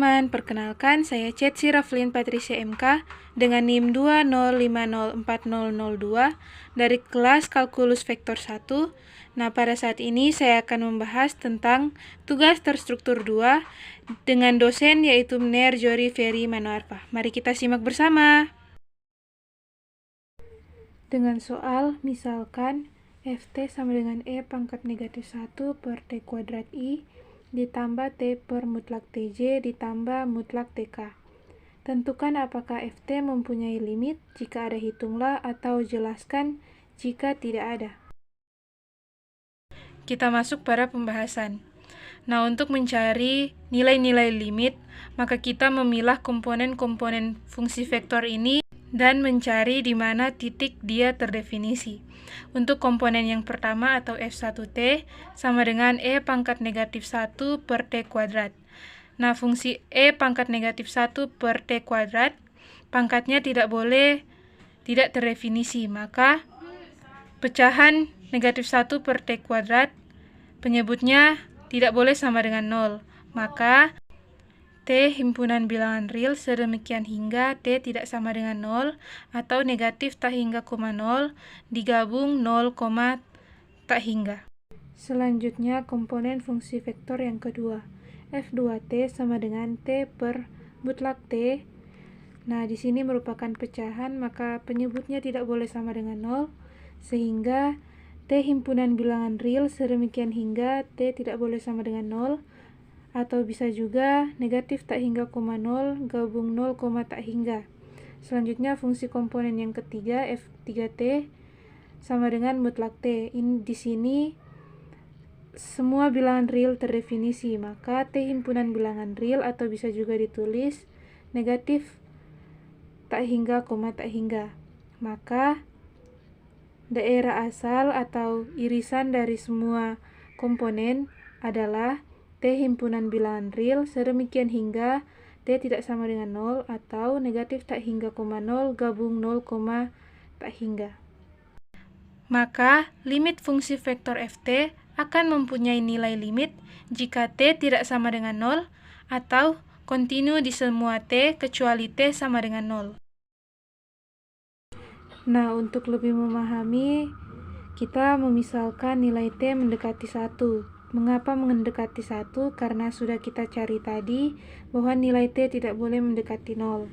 teman-teman, perkenalkan saya Cetsi Raflin Patricia MK dengan NIM 205040002 dari kelas Kalkulus Vektor 1. Nah, pada saat ini saya akan membahas tentang tugas terstruktur 2 dengan dosen yaitu Mner Jori Ferry Manoarfa. Mari kita simak bersama. Dengan soal, misalkan Ft sama dengan E pangkat negatif 1 per T kuadrat I ditambah T per mutlak Tj ditambah mutlak Tk. Tentukan apakah Ft mempunyai limit jika ada, hitunglah, atau jelaskan jika tidak ada. Kita masuk pada pembahasan. Nah, untuk mencari nilai-nilai limit, maka kita memilah komponen-komponen fungsi vektor ini dan mencari di mana titik dia terdefinisi. Untuk komponen yang pertama atau F1T sama dengan E pangkat negatif 1 per T kuadrat. Nah, fungsi E pangkat negatif 1 per T kuadrat, pangkatnya tidak terdefinisi, maka pecahan negatif 1 per T kuadrat penyebutnya tidak boleh sama dengan 0. Maka T himpunan bilangan real sedemikian hingga T tidak sama dengan 0 atau negatif tak hingga, 0 digabung 0, tak hingga. Selanjutnya komponen fungsi vektor yang kedua. F2T sama dengan T per mutlak T. Nah, di sini merupakan pecahan, maka penyebutnya tidak boleh sama dengan 0 sehingga T himpunan bilangan real sedemikian hingga T tidak boleh sama dengan 0. Atau bisa juga negatif tak hingga, 0 gabung 0, tak hingga. Selanjutnya fungsi komponen yang ketiga F3T sama dengan mutlak T. Di sini semua bilangan real terdefinisi, maka T himpunan bilangan real atau bisa juga ditulis negatif tak hingga, tak hingga. Maka daerah asal atau irisan dari semua komponen adalah T himpunan bilangan real sedemikian hingga T tidak sama dengan 0 atau negatif tak hingga, 0 gabung 0, tak hingga. Maka limit fungsi vektor Ft akan mempunyai nilai limit jika T tidak sama dengan 0 atau kontinu di semua T kecuali T sama dengan 0. Nah, untuk lebih memahami, kita memisalkan nilai T mendekati 1. Mengapa mendekati 1? Karena sudah kita cari tadi bahwa nilai T tidak boleh mendekati 0.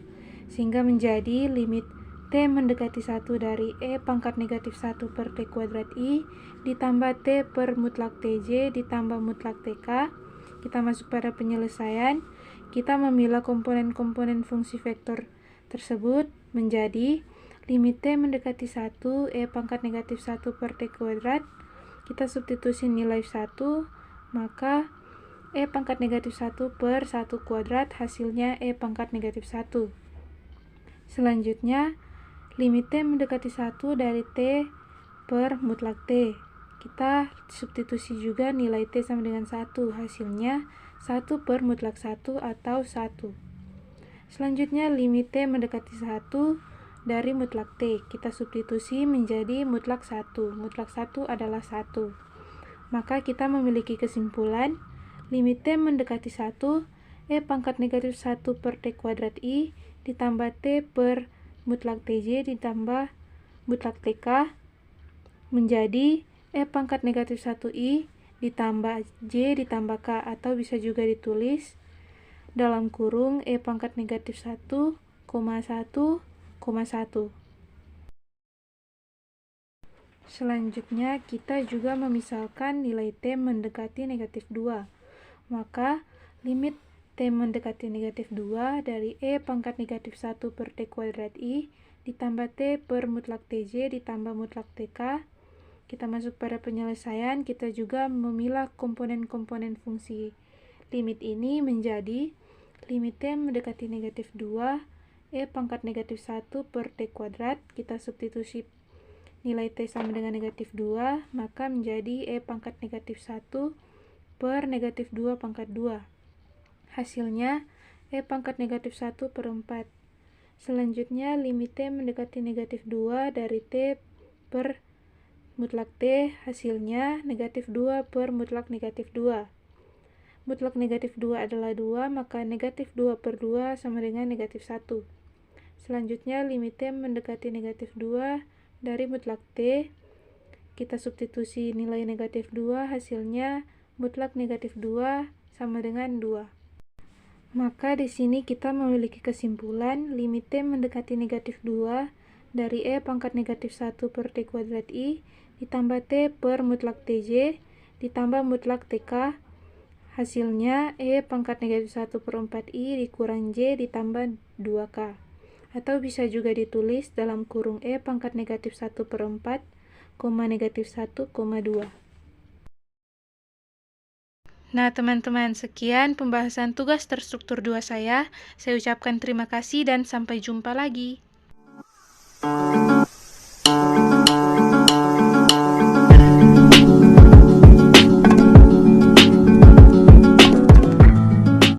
Sehingga menjadi limit T mendekati 1 dari E pangkat negatif 1 per T kuadrat I ditambah T per mutlak Tj ditambah mutlak Tk. Kita masuk pada penyelesaian. Kita memilah komponen-komponen fungsi vektor tersebut menjadi limit T mendekati 1 E pangkat negatif 1 per T kuadrat. Kita substitusi nilai 1, maka E pangkat negatif 1 per 1 kuadrat hasilnya E pangkat negatif 1. Selanjutnya, limit T mendekati 1 dari T per mutlak T. Kita substitusi juga nilai T sama dengan 1, hasilnya 1 per mutlak 1 atau 1. Selanjutnya, limit T mendekati 1 dari mutlak T. Kita substitusi menjadi mutlak 1. Mutlak 1 adalah 1. Maka kita memiliki kesimpulan limit T mendekati 1 E pangkat negatif 1 per T kuadrat I ditambah T per mutlak Tj ditambah mutlak Tk menjadi E pangkat negatif 1 I ditambah J ditambah K, atau bisa juga ditulis dalam kurung E pangkat negatif 1, 1, 1. Selanjutnya kita juga memisalkan nilai T mendekati negatif 2. Maka limit T mendekati negatif 2 dari E pangkat negatif 1 per T kuadrat I ditambah T per mutlak Tj ditambah mutlak Tk. Kita masuk pada penyelesaian. Kita juga memilah komponen-komponen fungsi limit ini menjadi limit T mendekati negatif 2 E pangkat negatif 1 per T kuadrat. Kita substitusi nilai T sama dengan negatif 2, maka menjadi E pangkat negatif 1 per negatif 2 pangkat 2. Hasilnya E pangkat negatif 1 per 4. Selanjutnya, limit T mendekati negatif 2 dari T per mutlak T, hasilnya negatif 2 per mutlak negatif 2. mutlak negatif 2 adalah 2, maka negatif 2 per 2 sama dengan negatif 1. Selanjutnya, limit T mendekati negatif 2 dari mutlak T. Kita substitusi nilai negatif 2, hasilnya mutlak negatif 2 sama dengan 2. Maka di sini kita memiliki kesimpulan limit T mendekati negatif 2 dari E pangkat negatif 1 per T kuadrat I ditambah T per mutlak TJ ditambah mutlak TK. Hasilnya E pangkat negatif 1 per 4I dikurang J ditambah 2K. Atau bisa juga ditulis dalam kurung E pangkat negatif 1 per 4, negatif 1, 2. Nah, teman-teman, sekian pembahasan tugas terstruktur 2 saya. Saya ucapkan terima kasih dan sampai jumpa lagi.